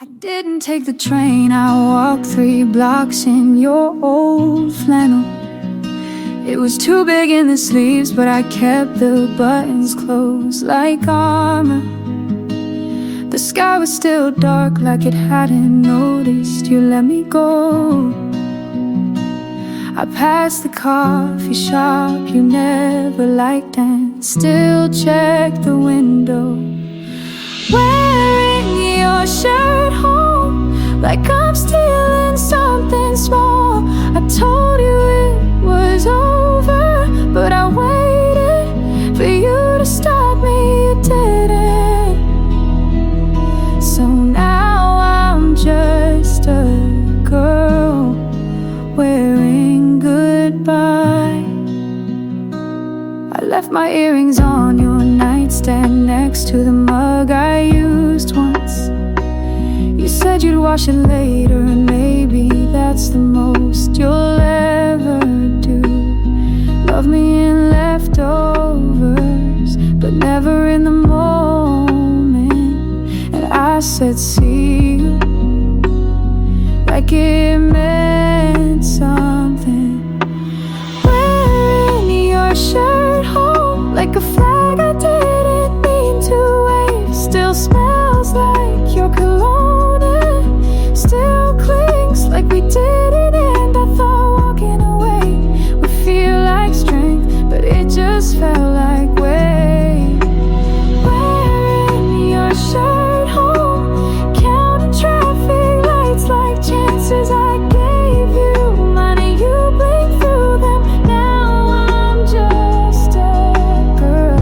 I didn't take the train, I walked 3 blocks in your old flannel. It was too big in the sleeves, but I kept the buttons closed like armor. The sky was still dark like it hadn't noticed you let me go. I passed the coffee shop you never liked and still checked the window. Wearing your shirt home like I'm stealing something small. I told you it was over, but I waited for you to stop me, you didn't. So now I'm just a girl wearing goodbye. I left my earrings on your nightstand next to the mug I used once. You said you'd wash it later, and maybe that's the most you'll ever do. Love me in leftovers, but never in the moment. And I said see you like it meant something. Wearing your shirt home like a flag I didn't mean to wave. Still smells like your cologne and still clings like we didn't end. I thought walking away would feel like strength, but it just felt like weight. Wearing your shirt home, counting traffic lights like chances I gave you. Mine and you blink through them. Now I'm just a girl,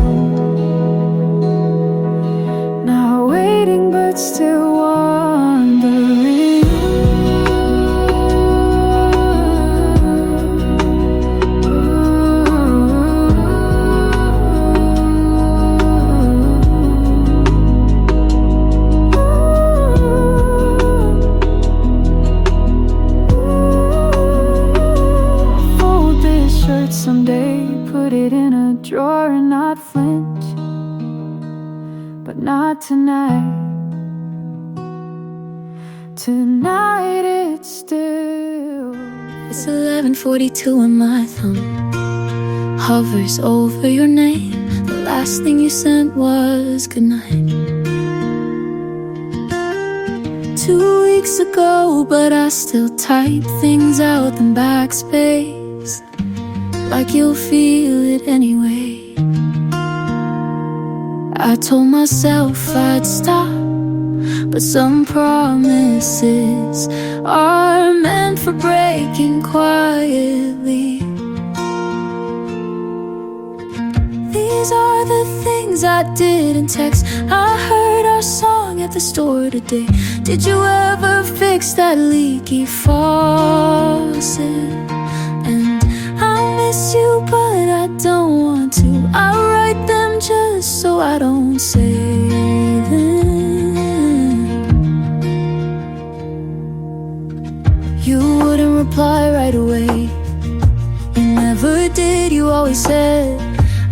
not waiting but still wondering. Fold this shirt someday, put it in a drawer and not flinch, but not tonight. Tonight it's still. It's 11:42 and my thumb hovers over your name. The last thing you sent was goodnight. 2 weeks ago, but I still type things out in backspace, like you'll feel it anyway. I told myself I'd stop, but some promises are meant for breaking quietly. These are the things I didn't text. I heard our song at the store today. Did you ever fix that leaky faucet? And I miss you, but I don't want to. I write them just so I don't say them. You wouldn't reply right away. You never did, you always said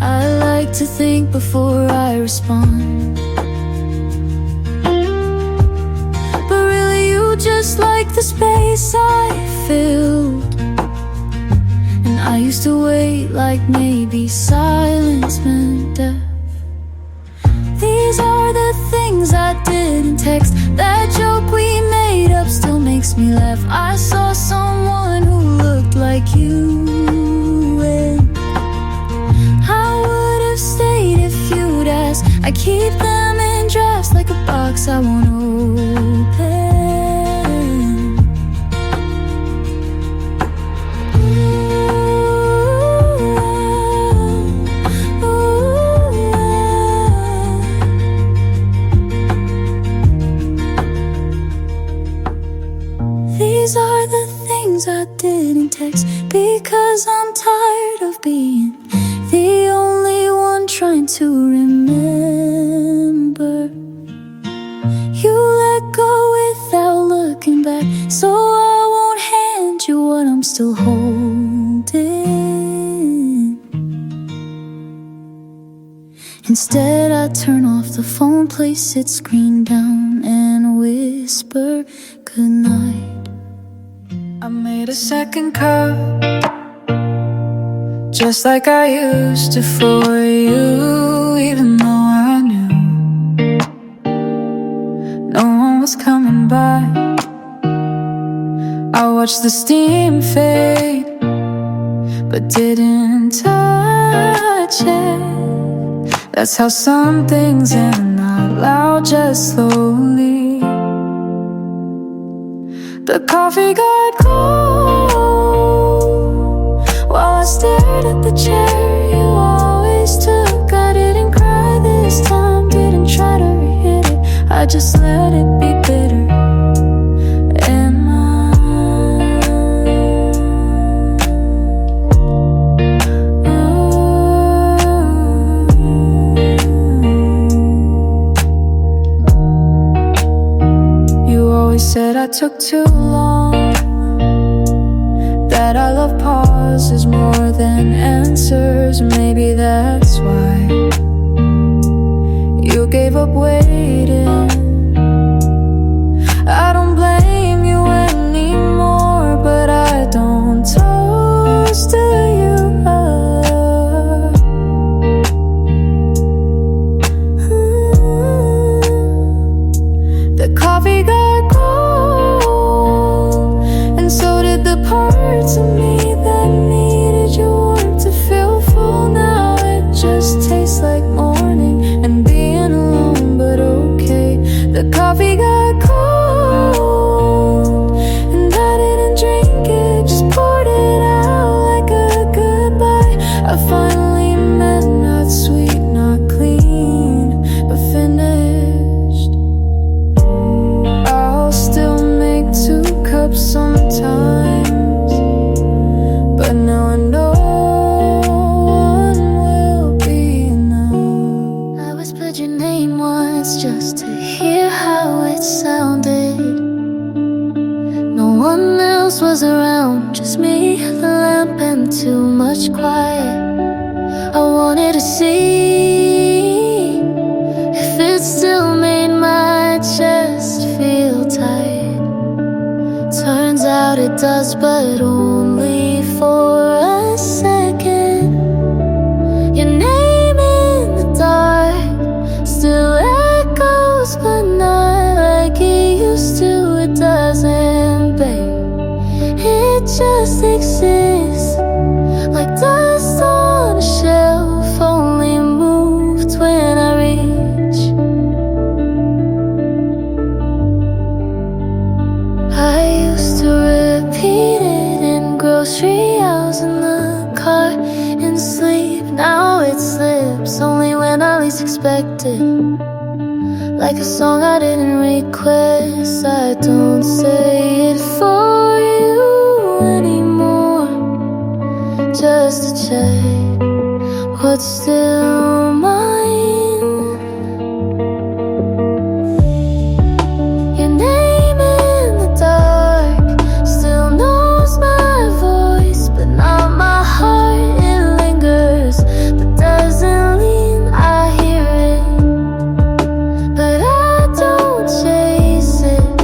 I like to think before I respond. But really you just like the space I filled. And I used to wait like maybe silence meant death. These are the things I didn't text. That joke we made up still makes me laugh. I saw someone who looked like you, and I would have stayed if you'd asked. I keep them in drafts like a box I won't open. These are the things I didn't text, because I'm tired of being the only one trying to remember. You let go without looking back, so I won't hand you what I'm still holding. And Instead I turn off the phone, place its screen down and whisper goodnight. I made a second cup, just like I used to for you, even though I knew no one was coming by. I watched the steam fade, but didn't touch it. That's how some things end out loud, just slowly. The coffee got cold while I stared at the chair you always took. I didn't cry this time, didn't try to hit it. I just let it be bitter and mine. You always said I took too long, that I love pauses more than answers. Maybe that's why you gave up waiting. I don't blame you anymore, but I don't toast to you. The coffee got cold, and so did the parts of me that needed your warmth to feel full. Now it just tastes like morning and being alone, but okay. The coffee got cold, and I didn't drink it, just poured it out like a goodbye. I finally meant not sweet, not clean, but finished. I'll still make 2 cups sometimes, but now I know one will be enough. I whispered your name once just to hear how it sounded. No one else was around, just me, the lamp, and too much quiet. I wanted to see if it still made my chest feel tight. Turns out it does, but only for a second. Your name in the dark still echoes, but not like it used to. It doesn't, babe. It just exists like dust on a shelf, only moved when I reach. I used to repeat it in grocery aisles, in the car, in sleep. Now it slips only when I least expect it, like a song I didn't request. I don't say it for you anymore, just to check what's still mine. Your name in the dark still knows my voice, but not my heart. It lingers, but doesn't lean. I hear it, but I don't chase it.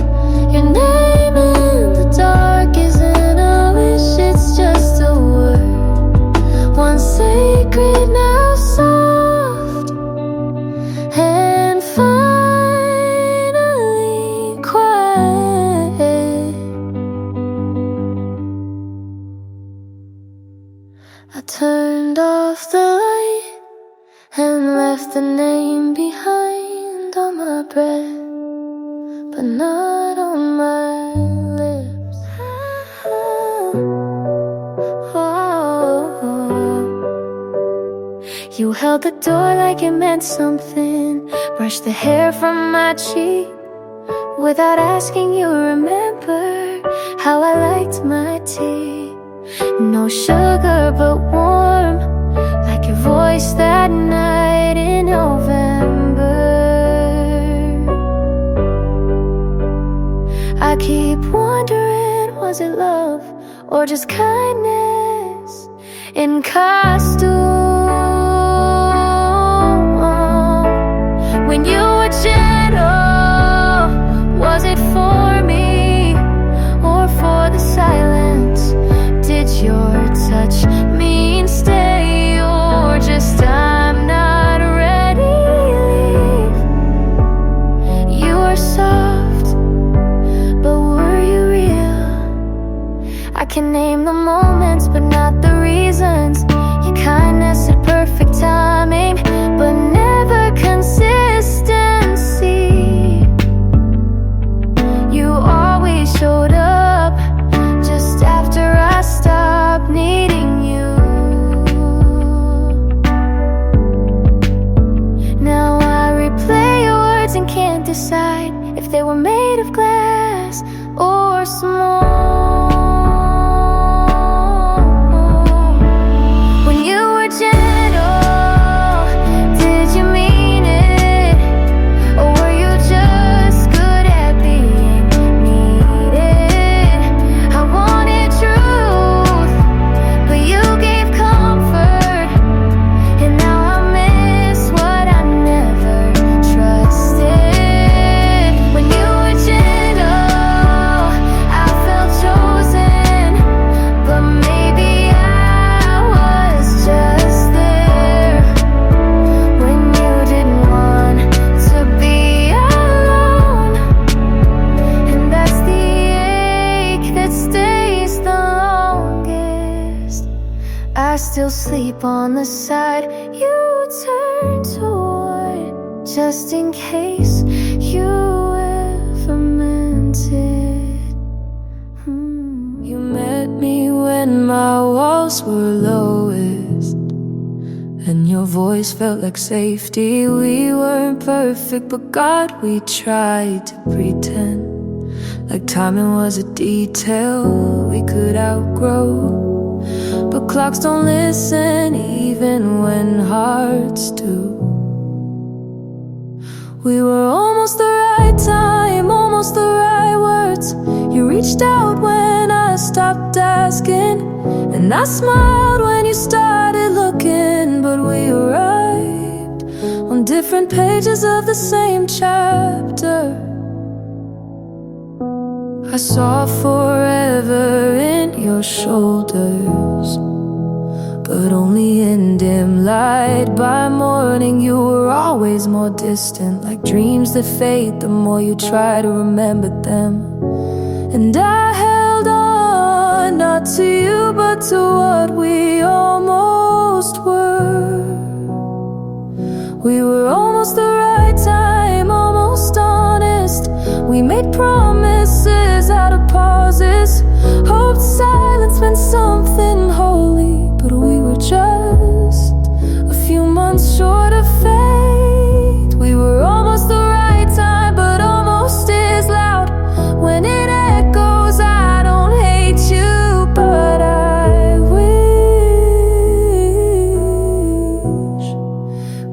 Your name in the dark isn't a wish, it's just a word. Once sacred, now soft, and finally quiet. I turned off the light and left the name behind on my breath, but not on my lips. You held the door like it meant something, brushed the hair from my cheek. Without asking, you remember how I liked my tea. No sugar but warm, like your voice that night in November. I keep wondering, was it love or just kindness in costume? when you were gentle? Was it for me or for the silence? Did your touch mean stay or just I'm not ready? You were soft, but were you real? I can name the moments, but not the reasons. Your kindness had perfect timing, but never consistency. You always showed up just after I stopped needing you. Now I replay your words and can't decide if they were made of glass or small. I still sleep on the side you turn toward, just in case you ever meant it. You met me when my walls were lowest, and your voice felt like safety. We weren't perfect, but God, we tried to pretend like timing was a detail we could outgrow. But clocks don't listen even when hearts do. We were almost the right time, almost the right words. You reached out when I stopped asking, and I smiled when you started looking. But we arrived on different pages of the same chapter. I saw forever in your shoulders, but only in dim light. By morning you were always more distant, like dreams that fade the more you try to remember them. And I held on, not to you but to what we almost were. We were almost the right time, almost honest. We made promises out of pauses, hoped silence meant something holy, but we were just a few months short of fate. We were almost the right time, but almost is loud when it echoes. I don't hate you, but I wish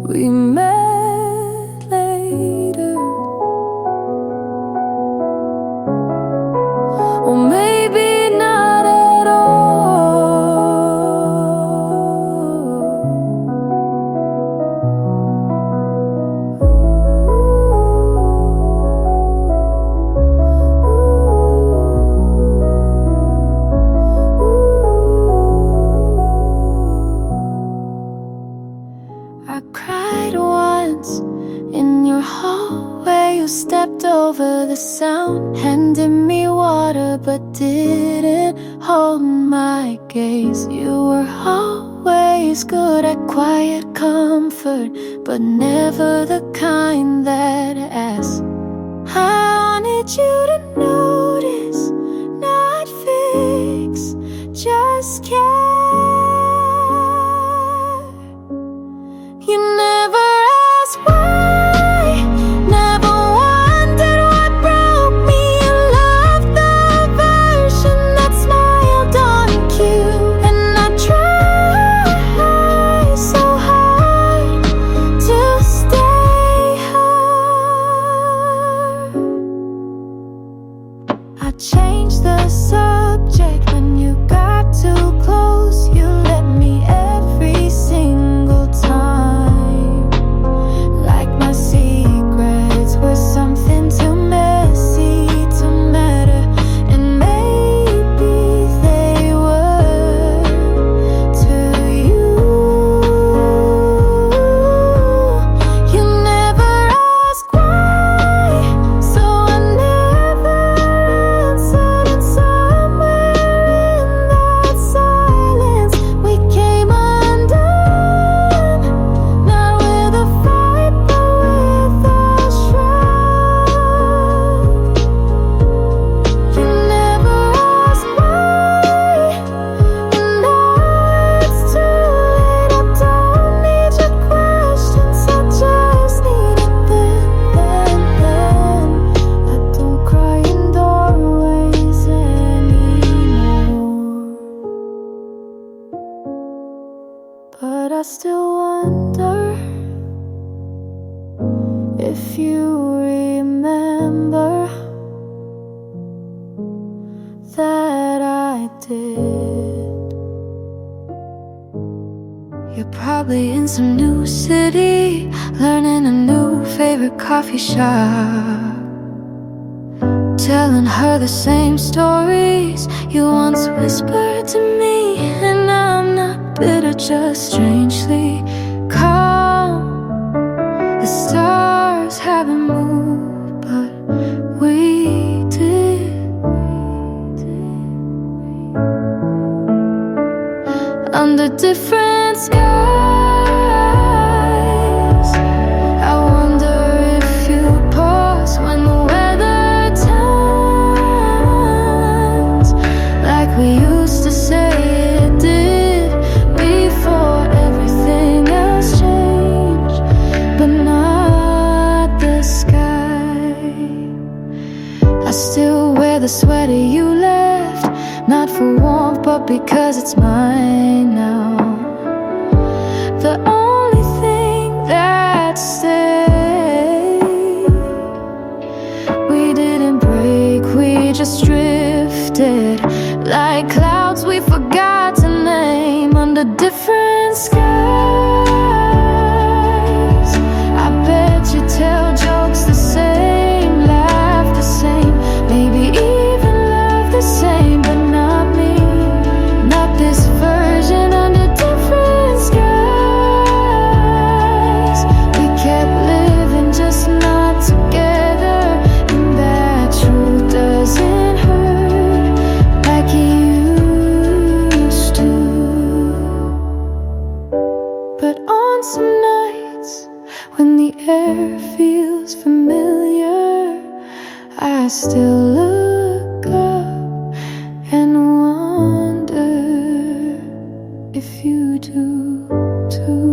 we met later. Or maybe not at I cried once in your hallway. You stepped over the sound, handed me water but didn't hold my gaze. You were always good at quiet comfort, but never the kind that asks. I wanted you to notice, not fix, just care. You never asked why, never wondered what broke me. You loved the version that smiled on cue, and I tried so hard to stay her. I changed the subject when you got too close. You let me every single time, like my secret. still wonder if you remember that I did. You're probably in some new city, learning a new favorite coffee shop, telling her the same stories you once whispered to me. And I'm not bitter, just strangely calm. The stars haven't moved, but we did. Under different skies, I wonder if you pause when the weather turns, like we used to say it did, before everything else changed, but not the sky. I still wear the sweater you left, not for warmth, but because it's mine now. The only thing that stayed. We didn't break, we just drifted like clouds we forgot to name under different skies. I bet you tell jokes the same, laugh the same, maybe even love the same, but not me, not this version under different skies. We kept living just not together, and that truth doesn't hurt like it used to. But on some nights when the air feels familiar, I still look up and wonder if you do too.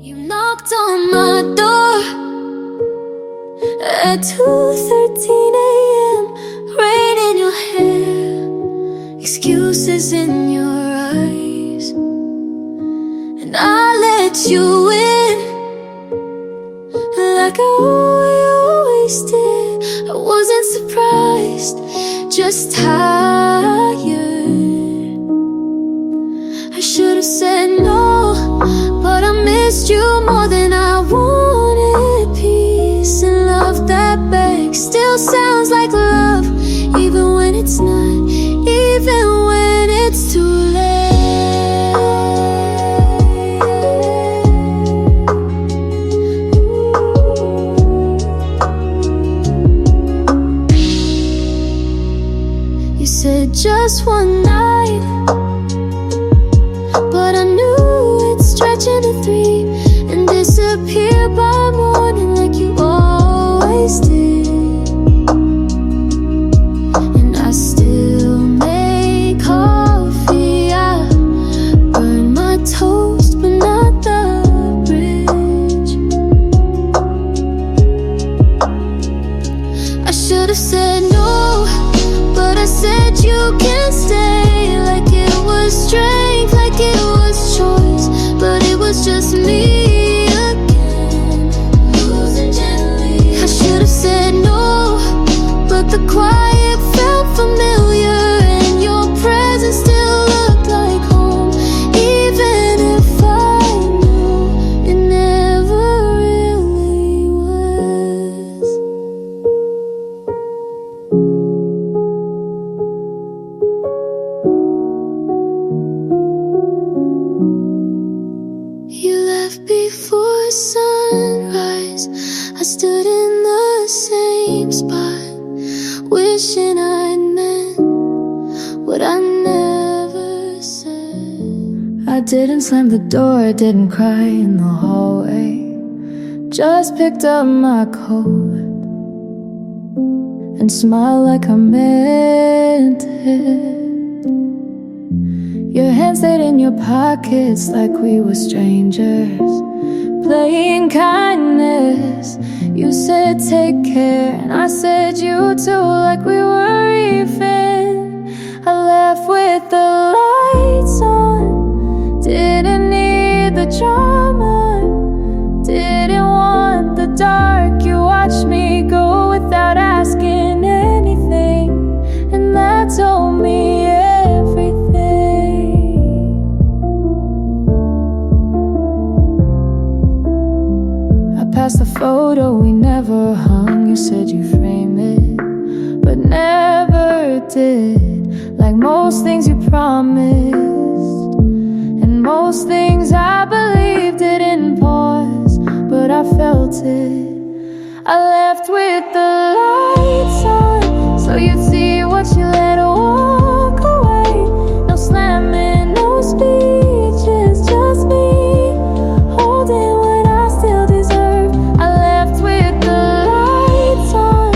You knocked on my door at 2:13 a.m. Rain in your hair, excuses in your eyes, and I let you in like I always did. I wasn't surprised, just tired. I should have said no, but I missed you more than I wanted. Peace and love that begs still sounds like love, even when it's not, even when it's too late. You said just one night, but I knew it'd stretch into 3 and disappear by morning like you always did. And I still make coffee, I burn my toast but not the bridge. I should have said no, but I said you can stay, like it was strength, like it was choice, but it was just me again, losing gently. I should have said no, but the quiet felt familiar, and your presence still looked like home, even if I knew it never really was. You left before sunrise, I stood in the same spot, wishing I'd meant what I never said. I didn't slam the door, didn't cry in the hallway, just picked up my coat and smiled like I meant it. Your hands stayed in your pockets like we were strangers, playing kindness. You said take care, and I said you too, like we were even. I left with the lights on, didn't need the drama, didn't want the dark. You watched me go without asking anything, and that told me everything. I passed the photo we never hung. You said you'd frame it, but never did. Like most things you promised, and most things I believed didn't pause, but I felt it. I left with the lights on, so you'd see what you let walk away. No slamming, no speeches, just me holding what I still deserve. I left with the lights on,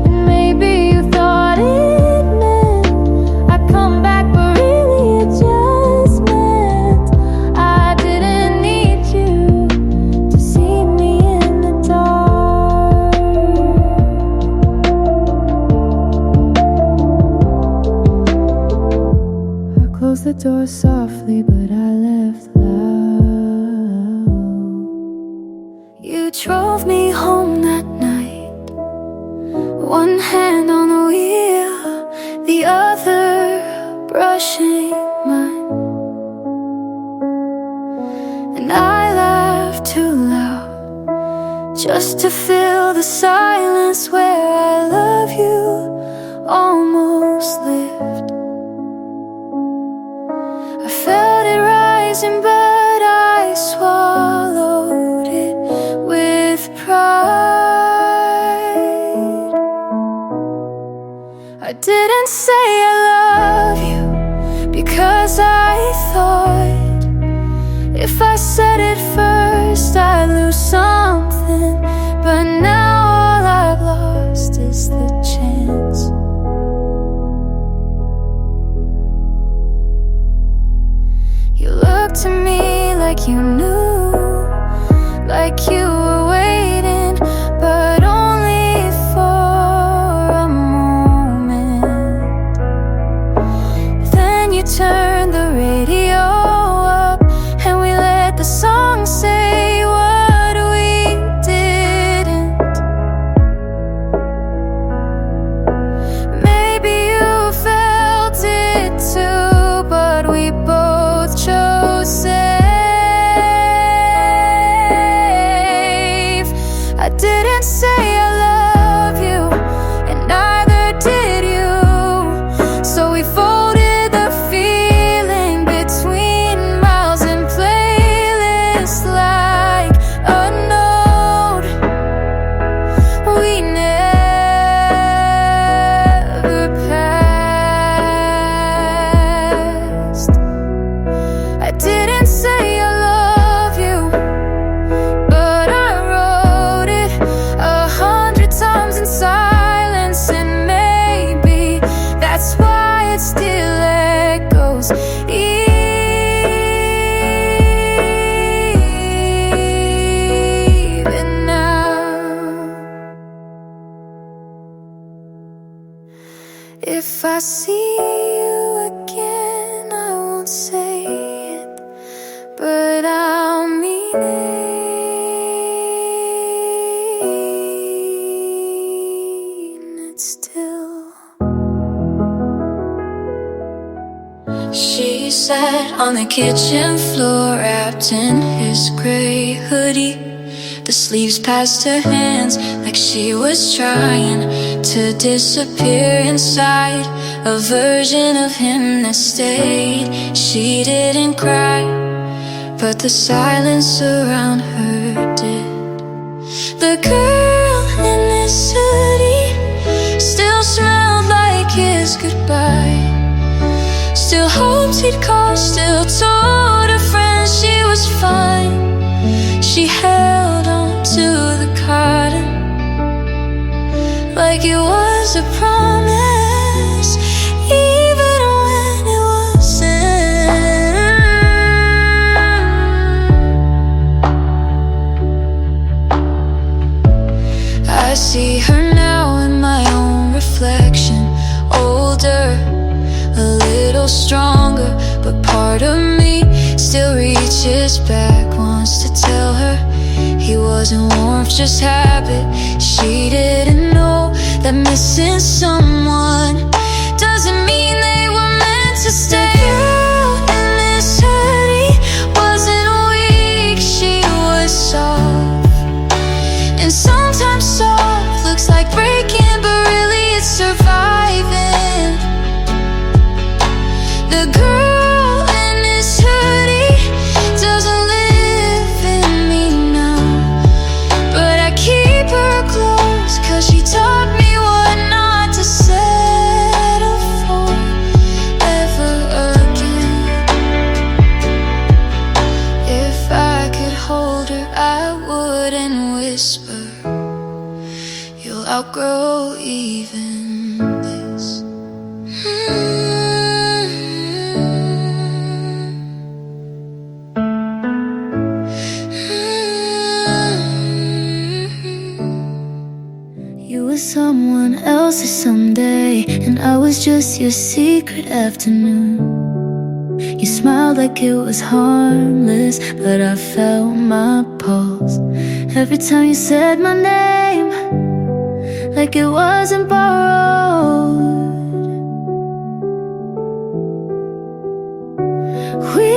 and maybe you thought it meant I'd come back, but really it just meant I didn't need you to see me in the dark. I closed the door softly, but I left loud. You drove me home that night, one hand on the wheel, the other brushing mine. And I laughed too loud, just to fill the silence where I love you almost lived. I felt it rising, but I swallowed it with pride. I didn't say I love you because I thought if I said it first I'd lose something. But now all I've lost is the chance. You looked to me like you knew, like you were waiting, but only for a moment. Then you turned the radio up, and we let the song say what we didn't. Maybe you felt it too, but we both chose safe. I didn't say I love you, and neither did you. So we folded the feeling between miles and playlists like a note we never passed. I didn't say I love you, but I wrote it 100 times in silence, and maybe that's why it still echoes even now. If I see you again, I won't say it, but I'll mean it still. She sat on the kitchen floor, wrapped in his gray hoodie. The sleeves past her hands, like she was trying to disappear inside a version of him that stayed. She didn't cry, but the silence around her did. The girl in his hoodie still smelled like his goodbye. Still hoped he'd call, still told her friends she was fine. She held on to the cotton like it was a promise, even when it wasn't. little stronger, but part of me still reaches back, wants to tell her he wasn't warmth, just habit. She didn't know that missing someone doesn't mean they were meant to stay. The girl in this hoodie wasn't weak, she was soft. And sometimes soft looks like breaking, but really it's surviving. The girl in this hoodie doesn't live in me now, but I keep her close, 'cause she taught me what not to settle for ever again. If I could hold her, I wouldn't whisper, you'll outgrow even this. You were someone else's someday, and I was just your secret afternoon. You smiled like it was harmless, but I felt my pulse every time you said my name, like it wasn't borrowed. We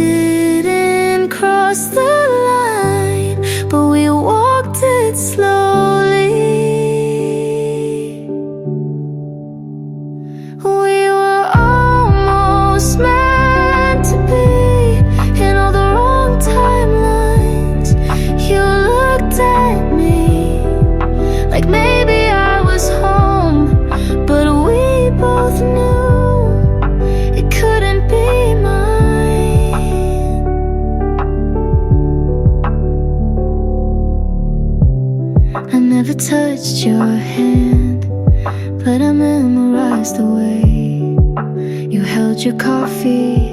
didn't cross the line, but we walked it slowly. We were almost meant to be in all the wrong timelines. You looked at me like maybe I was home, but we both knew it couldn't be mine. I never touched your hand, but I memorized the way you held your coffee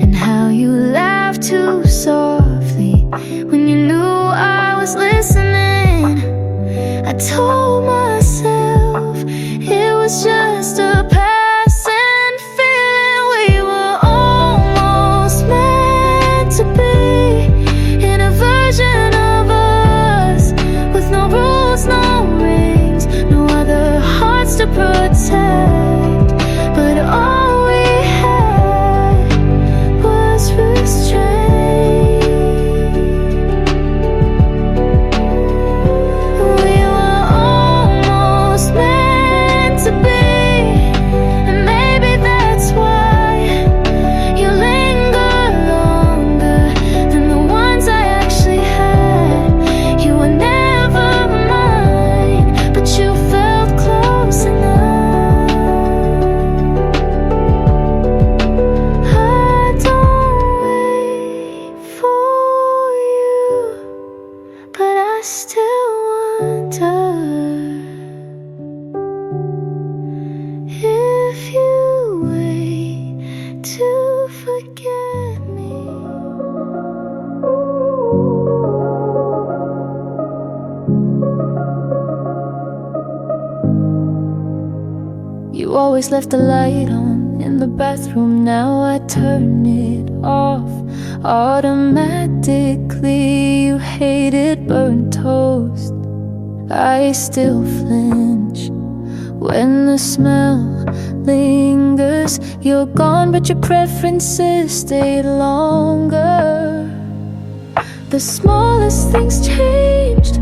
and how you laughed too softly when you knew I was listening. I told myself it was just a passing feeling. We were almost meant to be in a version of us with no rules, no rings, no other hearts to protect, but all we had was restraint. We were almost meant to be, and maybe that's why you linger longer than the ones I actually had. You were never mine, but you felt close enough. I don't wait for you, but I still wonder if you wait to forget me. You always left the light on in the bathroom, now I turn it off automatically. You hated burnt toast, I still flinch when the smell lingers. You're gone, but your preferences stayed longer. The smallest things changed,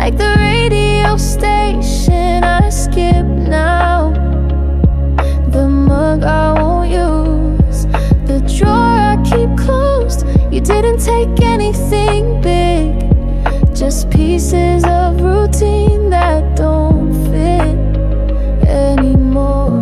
like the radio station I skip now, the mug I won't use, the drawer I keep closed. You didn't take anything big, just pieces of routine that don't fit anymore.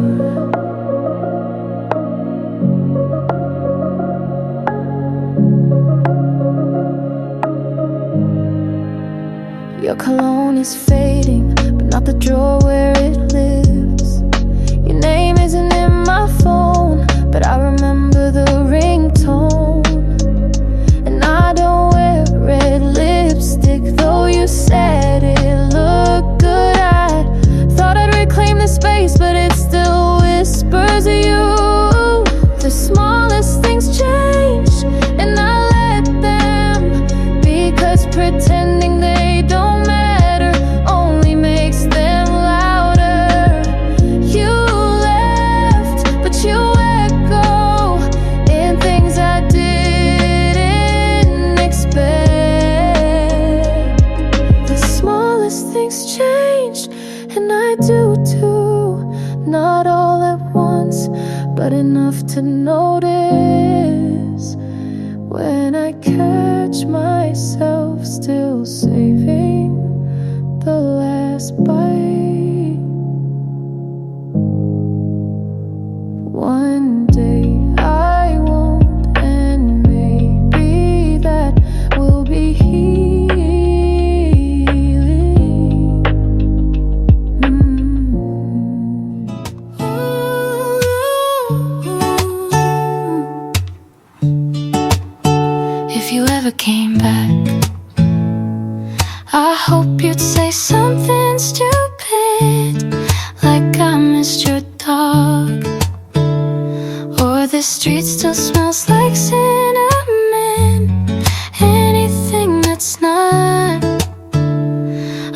Your cologne is fading, but not the drawer where it lives. Your name isn't in my phone, but I remember the ringtone. And I don't wear red lipstick, though you said it looked good. I thought I'd reclaim the space, but it still whispers of you. enough to notice when I catch myself still saving the last bite. One day I won't, and maybe that will be healing. If you ever came back, I hope you'd say something stupid, like I missed your dog, or the street still smells like cinnamon. Anything that's not,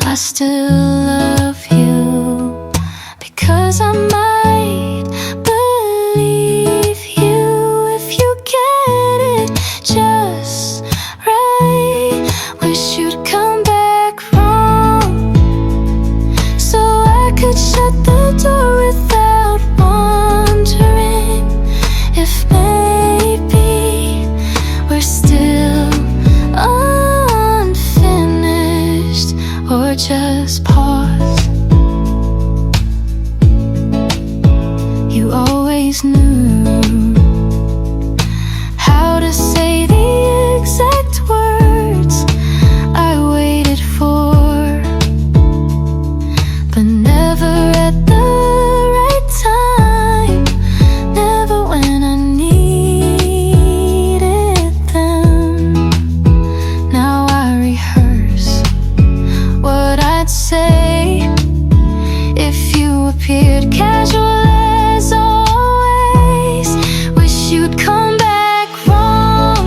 I still love you, because I might believe you if you get it just right. Wish you'd come back wrong, so I could shut the door without wondering if maybe we're still unfinished, or just paused. You always knew how to say the exact words I waited for, but never at the right time, never when I needed them. Now I rehearse what I'd say if you appeared casual as always. Wish you'd come back wrong,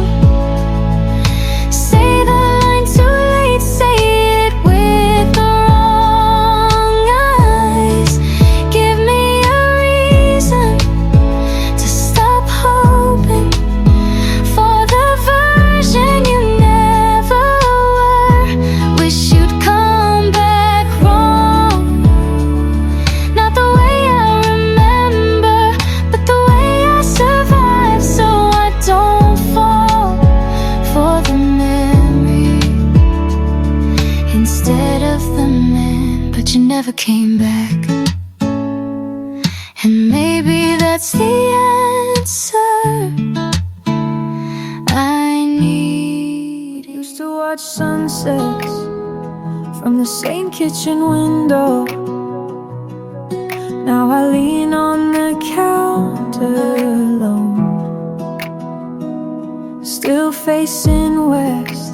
say the line too late, say it with the wrong eyes. Give me a reason to stop hoping for the version you never were. Wish you'd come back wrong, not the way I remember, but the way I survive, so I don't fall for the memory instead of the man. But you never came back, and maybe that's the answer I need. Used to watch sunsets from the same kitchen window. Now I lean on the counter alone, still facing west,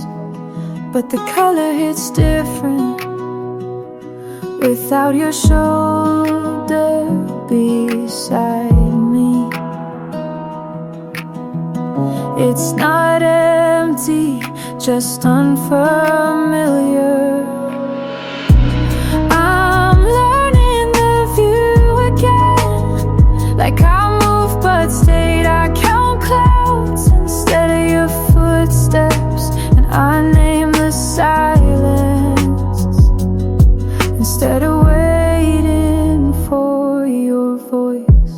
but the color hits different without your shoulder beside me. It's not empty, just unfamiliar. I'm learning the view again, like I moved but stayed. I count clouds instead of your footsteps, and I name the silence instead of waiting for your voice.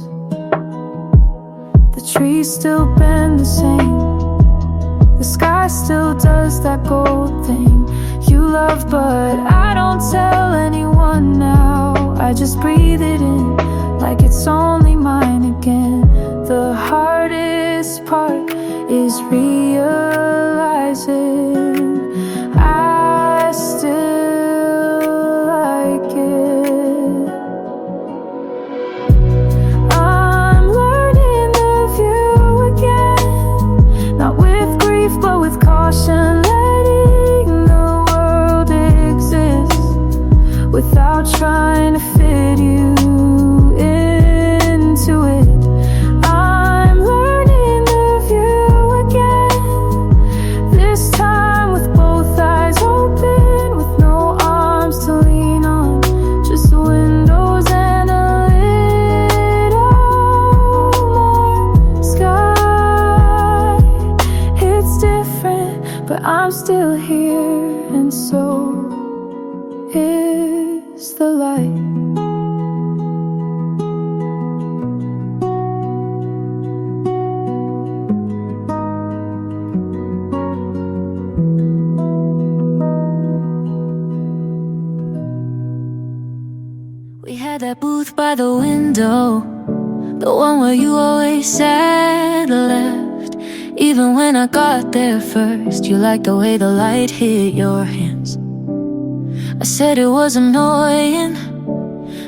The trees still bend the same, the sky still does that gold thing you love, but I don't tell anyone now. I just breathe it in like it's only mine again. The hardest part is realizing I still like it. I'm learning the view again, not with grief but with caution, letting the world exist without trying to fit you into it. I'm learning the view again, this time with both eyes open, with no arms to lean on, just windows and a little more sky. It's different, but I'm still here, and so is. 'Cause the light window, the one where you always said left. Even when I got there first, you liked the way the light hit your hands. I said it was annoying,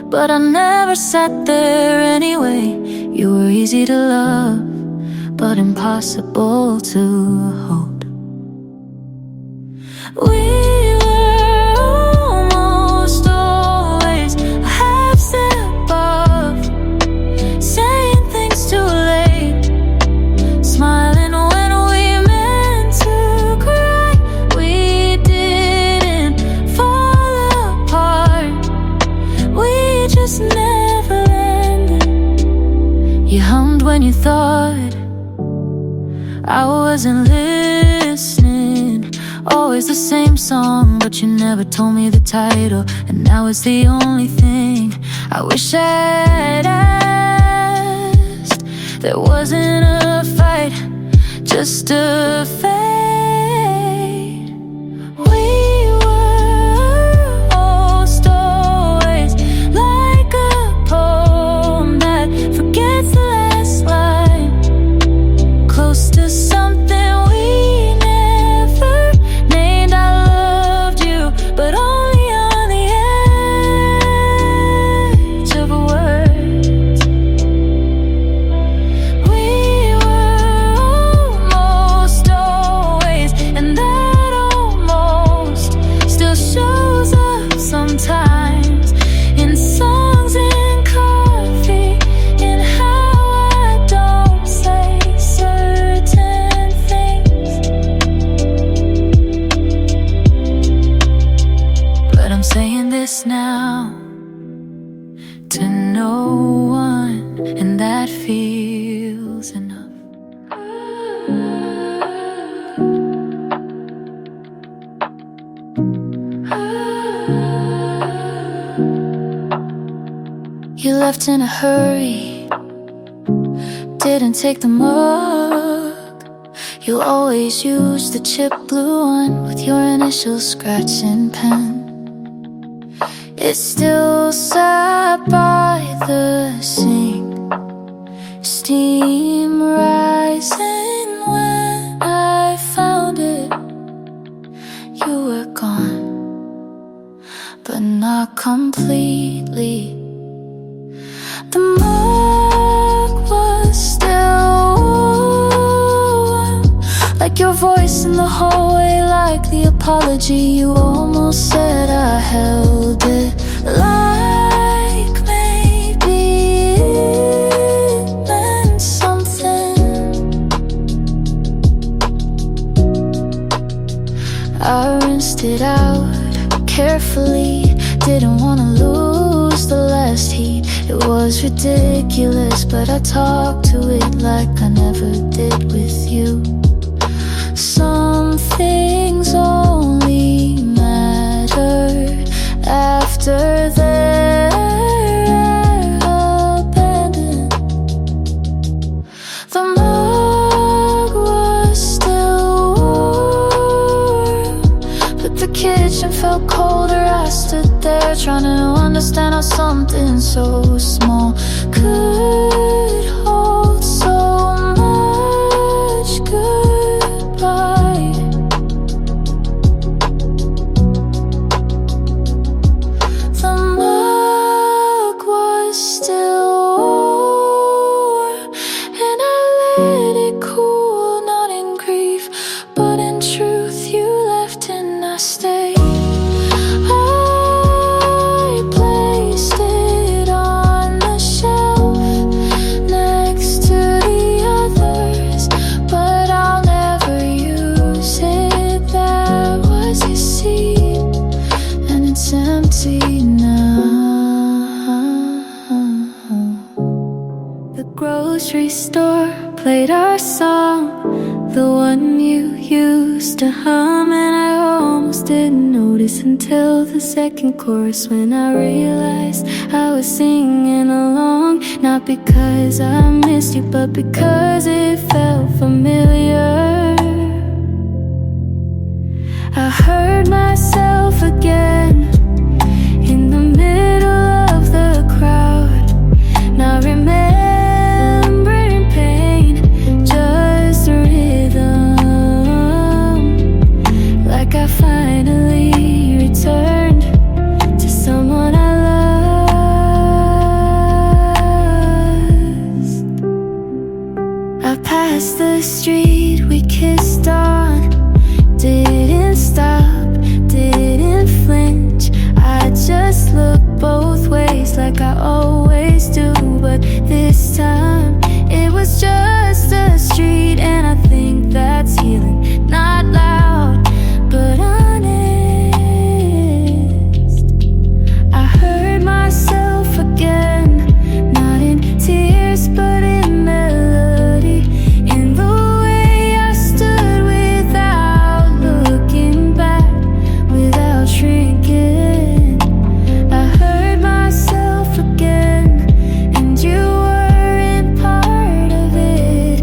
but I never sat there anyway. You were easy to love, but impossible to hold. We were almost always a half step off, saying things too late, smiling when we meant to cry. We didn't fall apart, we just never ended. You hummed when you thought I wasn't listening. Always the same song, but you never told me the title. And now it's the only thing I wish I'd asked. There wasn't a fight, just a fade. We were almost always like a poem that forgets the last line, close to something we never named. I loved you, but only on the edge of words. We were almost always, and that almost still shows up sometimes in songs and coffee, in how I don't say certain things. But I'm saying this now to no one, and that feels enough. You left in a hurry, didn't take the mug. You always use the chip blue one with your initials scratching pen. It still sat by the sink, steam rising when I found it. You were gone, but not completely. The mug was still warm, like your voice in the hallway, like the apology you almost said. I held it like maybe it meant something. I rinsed it out carefully, didn't want to lose the last heat. It was ridiculous, but I talked to it like I never did with you. Some things only matter after they're abandoned. The mug was still warm, but the kitchen felt colder. I stood there trying to understand how something so small could hold so much goodbye. The mug was still warm, and I let it cool, not in grief, but in truth. You left and I stayed. I placed it on the shelf next to the others, but I'll never use it. That was your seat, and it's empty now. The grocery store played our song, the one you used to hum, and I almost didn't notice until the second chorus, when I realized I was singing along. Not because I missed you, but because it felt familiar. I heard myself again in the middle of the crowd, past the street we kissed on. Didn't stop, didn't flinch. I just looked both ways like I always do. But this time it was just a street, and I think that's healing. Not loud, but honest. I heard myself again, not in tears but in melody. In the way I stood without looking back, without shrinking. I heard myself again, and you weren't part of it.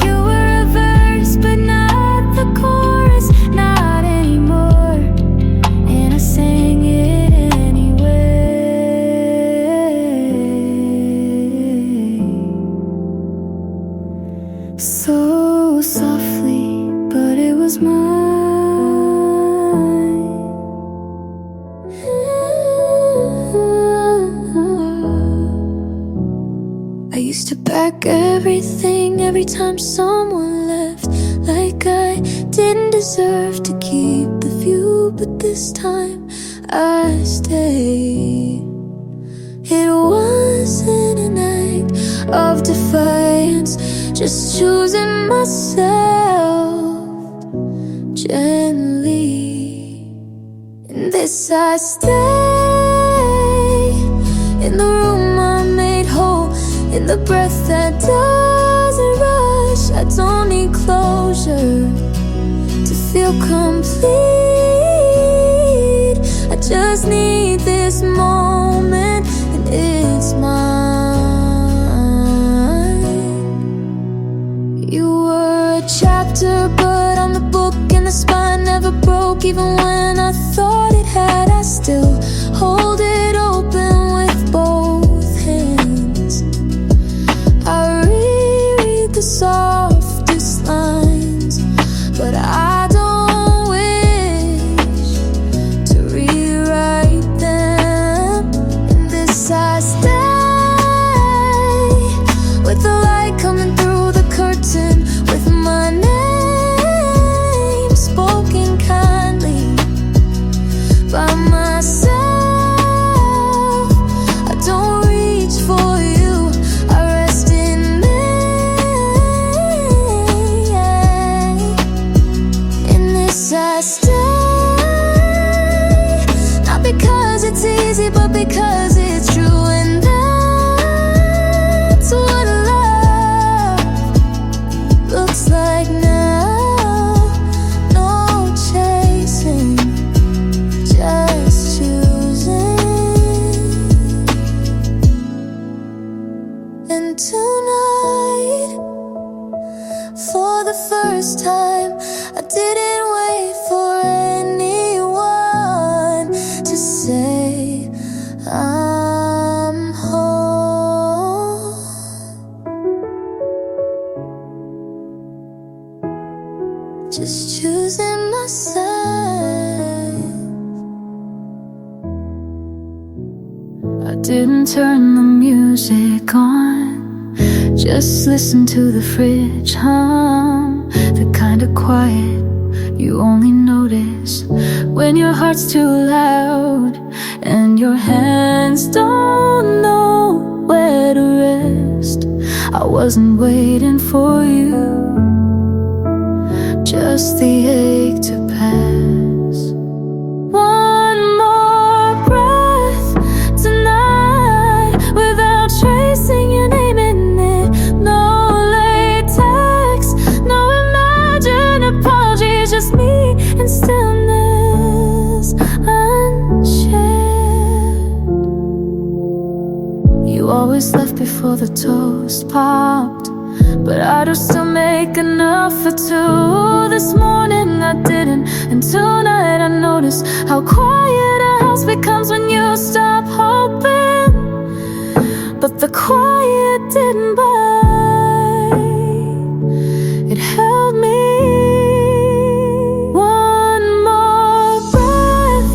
You were a verse but not the chorus, not anymore. And I sang it anyway. So softly, but it was mine. I used to pack everything every time someone left, like I didn't deserve to keep the view. But this time I stayed. It wasn't an act of defiance, just choosing myself gently. In this I stay, in the room I made whole, in the breath that doesn't rush. I don't need closure to feel complete. I just need this moment, and it's mine. You were a chapter, but I'm the book, and the spine never broke. Even when I thought it had, I still hold it open with both hands. I reread the softest lines, but I don't wish to rewrite them. In this I stay, with the light coming through the curtain, with my name spoken kindly by myself. I don't reach for you, I rest in me. In this I stay, not because it's easy, but because it's true. And that's what love looks like now. No chasing, just choosing. And tonight, for the first time, I didn't wait for anyone to say I'm home. Just choosing myself. I didn't turn the music on, just listen to the fridge hum, the kind of quiet you only notice when your heart's too loud and your hands don't know where to rest. I wasn't waiting for you, just the ache to pass. One more breath tonight, without tracing your name in it. No late text, no imagined apologies, just me and stillness unshared. You always left before the toast popped, but I'd still make enough for two. This morning I didn't, and tonight I noticed how quiet a house becomes when you stop hoping. But the quiet didn't bite, it held me. One more breath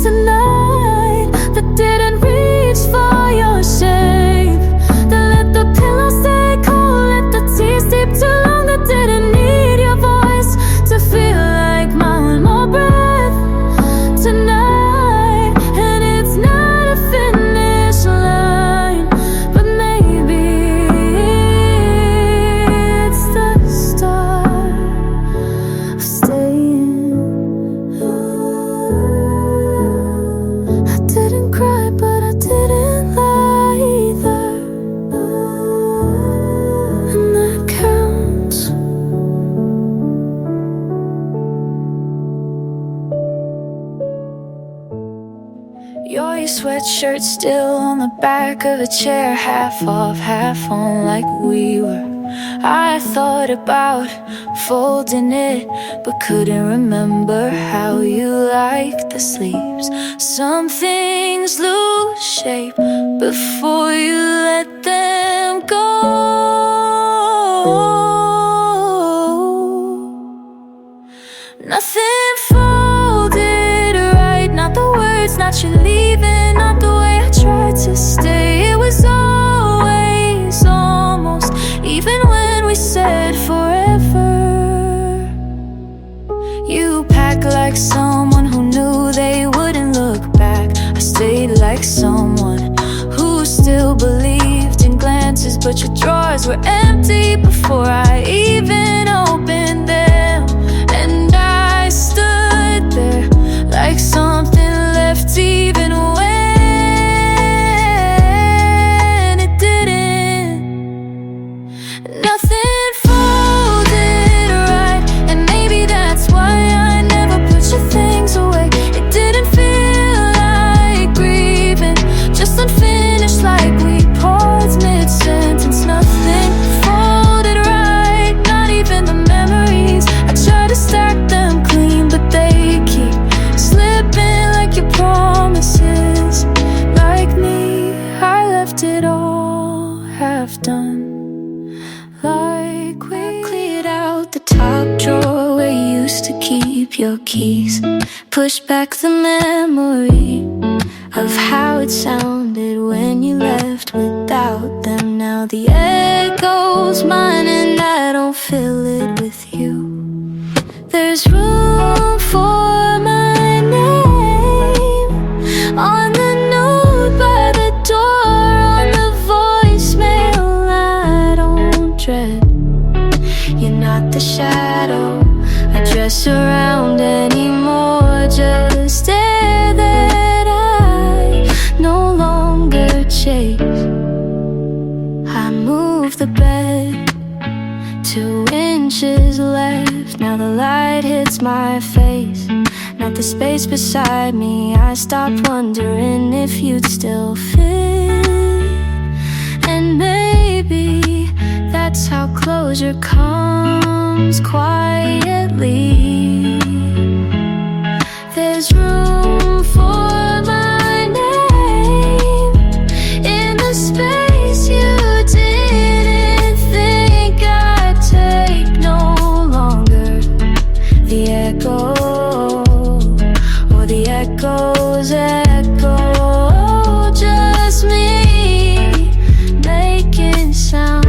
tonight that didn't reach for your shape. Then let the pillow stay cold, let the tears steep too long. sweatshirt still on the back of a chair, half off, half on like we were. I thought about folding it, but couldn't remember how you like the sleeves. Some things lose shape before you let them go. Nothing folded right, not the words, not you leaving, not the way I tried to stay. It was always almost, even when we said forever. You packed like someone who knew they wouldn't look back. I stayed like someone who still believed in glances, but your drawers were empty before I even opened them. And I stood there like something left even when it didn't. Nothing folded right, and maybe that's why I never put your things away. It didn't feel like grieving, just unfinished like we paused mid-sentence. Nothing folded right, not even the memories. I try to stack them clean, but they keep slipping like your promises. Like me, I left it all half done. Like we cleared out the top drawer where you used to keep your keys. Pushed back the memory of how it sounded when you left without them. Now the echo's mine and I don't fill it with you. There's room for my name on the note by the door, on the voicemail I don't dread. You're not the shadow I dress around anymore, just air that I no longer chase. I move the bed 2 inches left, now the light hits my face, not the space beside me. I stopped wondering if you'd still fit, and maybe that's how closure comes quietly. There's room for my name in the space you didn't think I'd take. No longer the echo, or the echo's echo, just me making sound.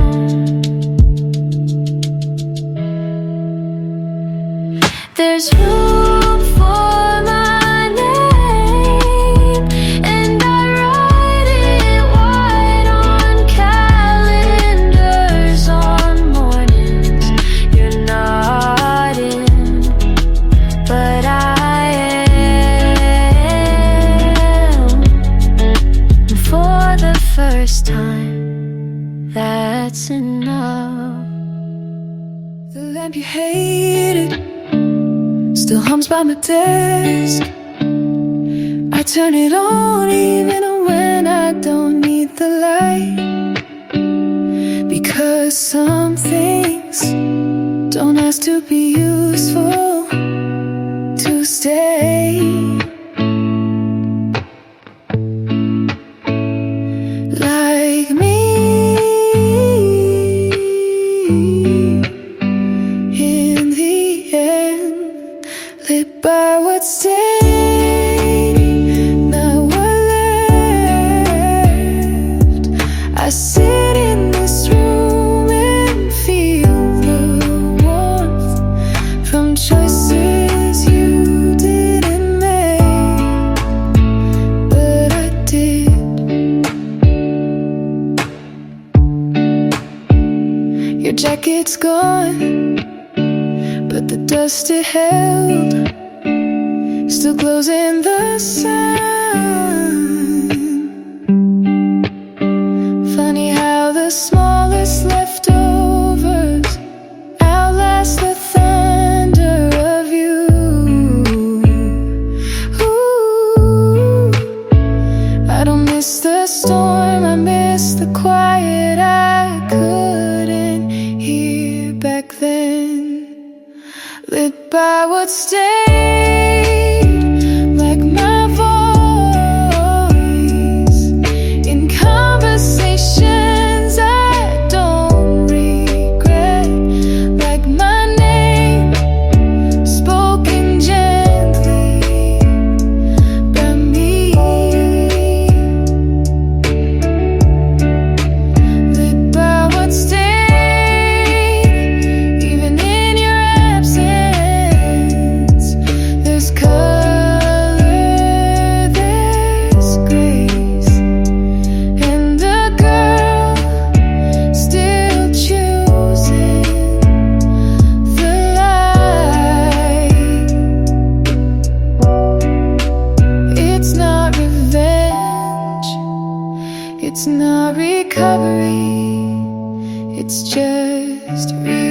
There's room for my name, and I write it white on calendars on mornings you're not in, but I am. And for the first time, that's enough. The lamp you hated still hums by my desk. I turn it on even when I don't need the light, because some things don't ask to be useful to stay. Like me, in the end, lit by what stayed, not what left. I sit in this room and feel the warmth from choices you didn't make, but I did. Your jacket's gone, but the dust it held still glows in the sun. Funny how the smallest leftovers outlast the thunder of you. Ooh, I Goodbye what stayed, like my voice in conversations I don't regret, like my name spoken gently by me. Lit by what stayed, even in your absence. There's color, there's grace, and the girl still choosing the light. It's not revenge, it's not recovery, it's just real.